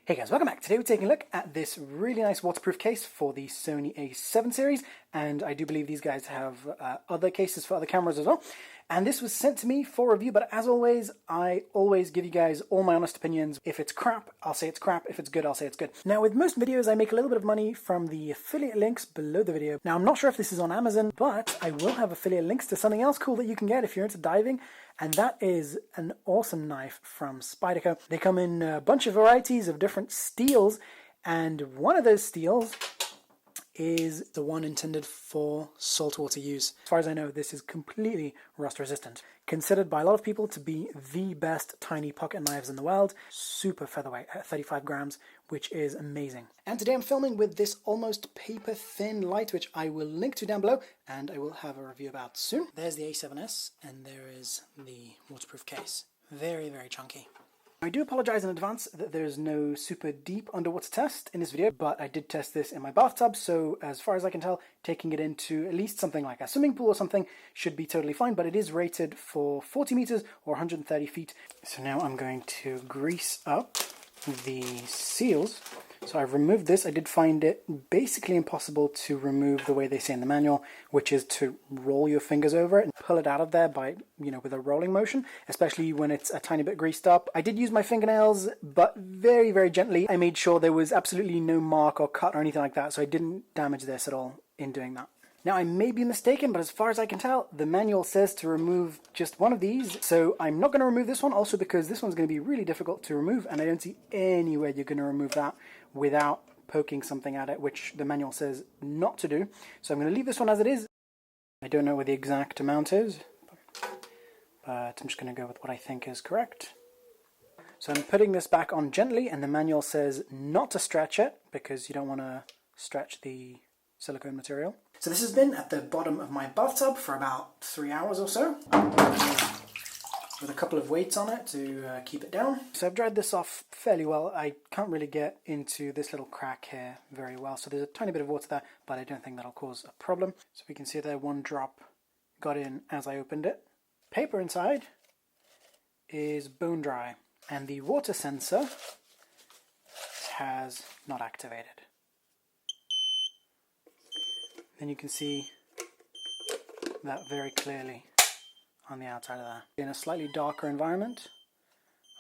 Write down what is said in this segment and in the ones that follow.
Hey guys, welcome back. Today we're taking a look at this really nice waterproof case for the Sony A7 series, and I do believe these guys have other cases for other cameras as well. And this was sent to me for review, but as always, I always give you guys all my honest opinions. If it's crap, I'll say it's crap. If it's good, I'll say it's good. Now, with most videos, I make a little bit of money from the affiliate links below the video. Now, I'm not sure if this is on Amazon, but I will have affiliate links to something else cool that you can get if you're into diving, and that is an awesome knife from Spyderco. They come in a bunch of varieties of different steels, and one of those steels is the one intended for saltwater use. As far as I know, this is completely rust resistant. Considered by a lot of people to be the best tiny pocket knives in the world. Super featherweight at 35 grams, which is amazing. And today I'm filming with this almost paper thin light, which I will link to down below, and I will have a review about soon. There's the A7S, and there is the waterproof case. Very, very chunky. I do apologize in advance that there's no super deep underwater test in this video, but I did test this in my bathtub, so as far as I can tell, taking it into at least something like a swimming pool or something should be totally fine, but it is rated for 40 meters or 130 feet. So now I'm going to grease up the seals. So I've removed this. I did find it basically impossible to remove the way they say in the manual, which is to roll your fingers over it and pull it out of there by, with a rolling motion, especially when it's a tiny bit greased up. I did use my fingernails, but very, very gently. I made sure there was absolutely no mark or cut or anything like that, so I didn't damage this at all in doing that. Now, I may be mistaken, but as far as I can tell, the manual says to remove just one of these, so I'm not going to remove this one, also because this one's going to be really difficult to remove, and I don't see anywhere you're going to remove that without poking something at it, which the manual says not to do. So I'm going to leave this one as it is. I don't know what the exact amount is, but I'm just going to go with what I think is correct. So I'm putting this back on gently, and the manual says not to stretch it, because you don't want to stretch the silicone material. So this has been at the bottom of my bathtub for about 3 hours or so, with a couple of weights on it to keep it down. So I've dried this off fairly well. I can't really get into this little crack here very well, so there's a tiny bit of water there, but I don't think that'll cause a problem. So we can see there one drop got in as I opened it. Paper inside is bone dry, and the water sensor has not activated. Then you can see that very clearly on the outside of that. In a slightly darker environment,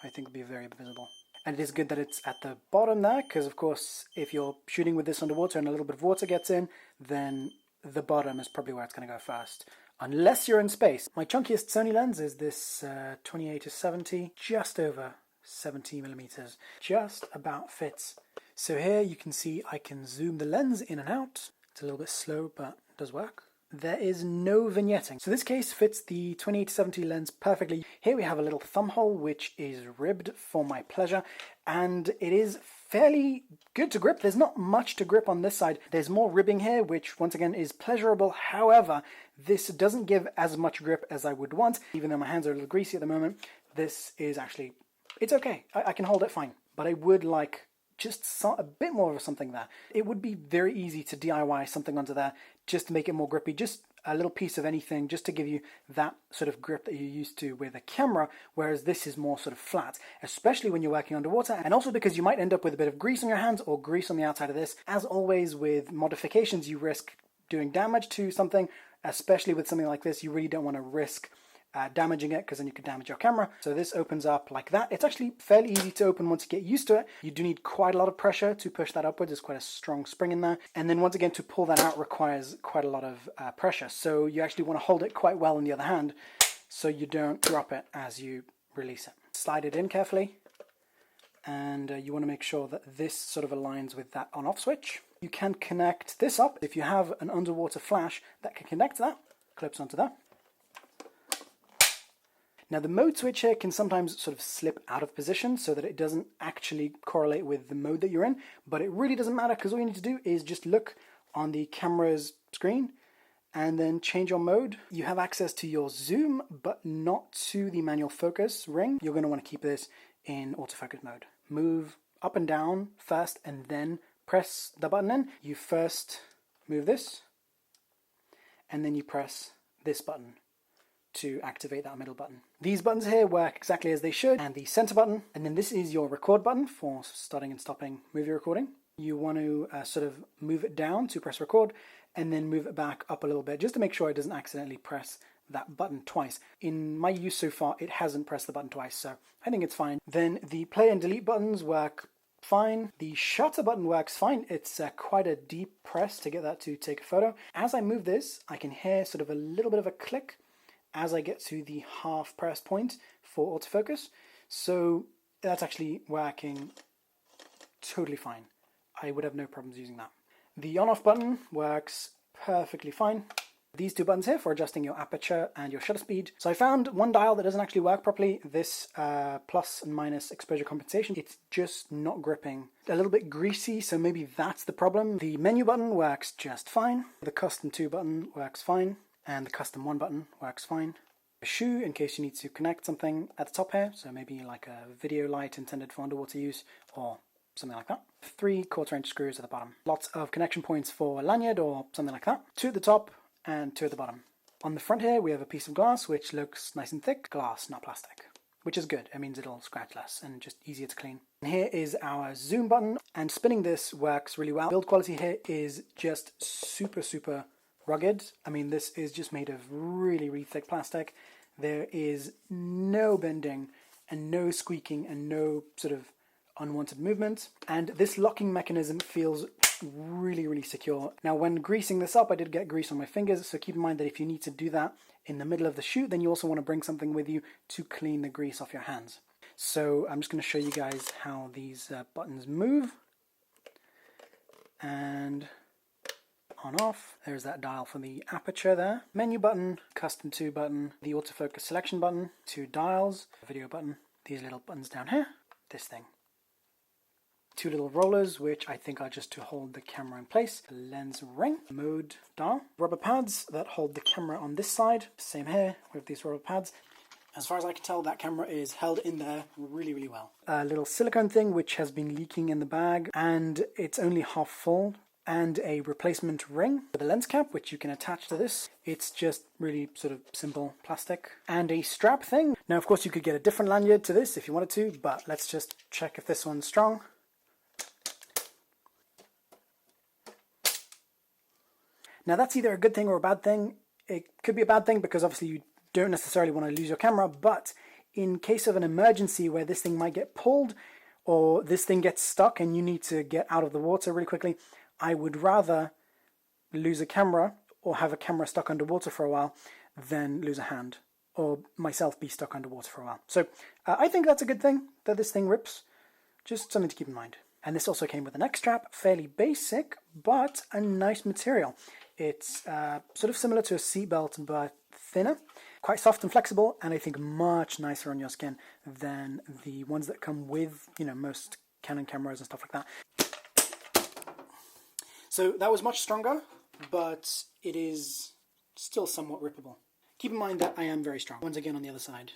I think it'll be very visible. And it is good that it's at the bottom there, because of course, if you're shooting with this underwater and a little bit of water gets in, then the bottom is probably where it's going to go first. Unless you're in space. My chunkiest Sony lens is this 28-70, just over 70 millimeters. Just about fits. So here you can see I can zoom the lens in and out. It's a little bit slow, but it does work. There is no vignetting. So this case fits the 28-70 lens perfectly. Here we have a little thumb hole, which is ribbed for my pleasure, and it is fairly good to grip. There's not much to grip on this side. There's more ribbing here, which once again is pleasurable. However, this doesn't give as much grip as I would want. Even though my hands are a little greasy at the moment, this is actually, it's okay. I can hold it fine, but I would like just a bit more of something there. It would be very easy to DIY something onto there just to make it more grippy, just a little piece of anything just to give you that sort of grip that you're used to with a camera, whereas this is more sort of flat, especially when you're working underwater, and also because you might end up with a bit of grease on your hands or grease on the outside of this. As always with modifications, you risk doing damage to something, especially with something like this. You really don't want to risk damaging it, because then you could damage your camera. So this opens up like that. It's actually fairly easy to open once you get used to it. You do need quite a lot of pressure to push that upwards. There's quite a strong spring in there. And then once again, to pull that out requires quite a lot of pressure. So you actually want to hold it quite well in the other hand so you don't drop it as you release it. Slide it in carefully. And you want to make sure that this sort of aligns with that on-off switch. You can connect this up. If you have an underwater flash that can connect to that, clips onto that. Now the mode switch here can sometimes sort of slip out of position so that it doesn't actually correlate with the mode that you're in, but it really doesn't matter, because all you need to do is just look on the camera's screen and then change your mode. You have access to your zoom, but not to the manual focus ring. You're going to want to keep this in autofocus mode. Move up and down first and then press the button in. You first move this and then you press this button to activate that middle button. These buttons here work exactly as they should, and the center button, and then this is your record button for starting and stopping movie recording. You want to sort of move it down to press record, and then move it back up a little bit, just to make sure it doesn't accidentally press that button twice. In my use so far, it hasn't pressed the button twice, so I think it's fine. Then the play and delete buttons work fine. The shutter button works fine. It's quite a deep press to get that to take a photo. As I move this, I can hear sort of a little bit of a click as I get to the half press point for autofocus. So that's actually working totally fine. I would have no problems using that. The on-off button works perfectly fine. These two buttons here for adjusting your aperture and your shutter speed. So I found one dial that doesn't actually work properly. This plus and minus exposure compensation. It's just not gripping. A little bit greasy, so maybe that's the problem. The menu button works just fine. The custom 2 button works fine. And the custom 1 button works fine. A shoe in case you need to connect something at the top here. So maybe like a video light intended for underwater use or something like that. 3 1/4-inch screws at the bottom. Lots of connection points for a lanyard or something like that. 2 at the top and 2 at the bottom. On the front here we have a piece of glass which looks nice and thick. Glass, not plastic. Which is good. It means it'll scratch less and just easier to clean. And here is our zoom button, and spinning this works really well. Build quality here is just super rugged. I mean, this is just made of really thick plastic. There is no bending and no squeaking and no sort of unwanted movement. And this locking mechanism feels really secure. Now, when greasing this up, I did get grease on my fingers, so keep in mind that if you need to do that in the middle of the shoot, then you also want to bring something with you to clean the grease off your hands. So I'm just going to show you guys how these buttons move. And on off, there's that dial for the aperture there. Menu button, custom 2 button, the autofocus selection button, 2 dials, video button, these little buttons down here, this thing. 2 little rollers, which I think are just to hold the camera in place. The lens ring, mode dial. Rubber pads that hold the camera on this side. Same here with these rubber pads. As far as I can tell, that camera is held in there really well. A little silicone thing which has been leaking in the bag, and it's only half full. And a replacement ring with a lens cap, which you can attach to this. It's just really sort of simple plastic. And a strap thing. Now, of course, you could get a different lanyard to this if you wanted to, but let's just check if this one's strong. Now, that's either a good thing or a bad thing. It could be a bad thing because obviously you don't necessarily want to lose your camera, but in case of an emergency where this thing might get pulled or this thing gets stuck and you need to get out of the water really quickly, I would rather lose a camera or have a camera stuck underwater for a while than lose a hand or myself be stuck underwater for a while. So I think that's a good thing that this thing rips. Just something to keep in mind. And this also came with a neck strap, fairly basic, but a nice material. It's sort of similar to a seatbelt, but thinner. Quite soft and flexible, and I think much nicer on your skin than the ones that come with, most Canon cameras and stuff like that. So that was much stronger, but it is still somewhat rippable. Keep in mind that I am very strong. Once again on the other side.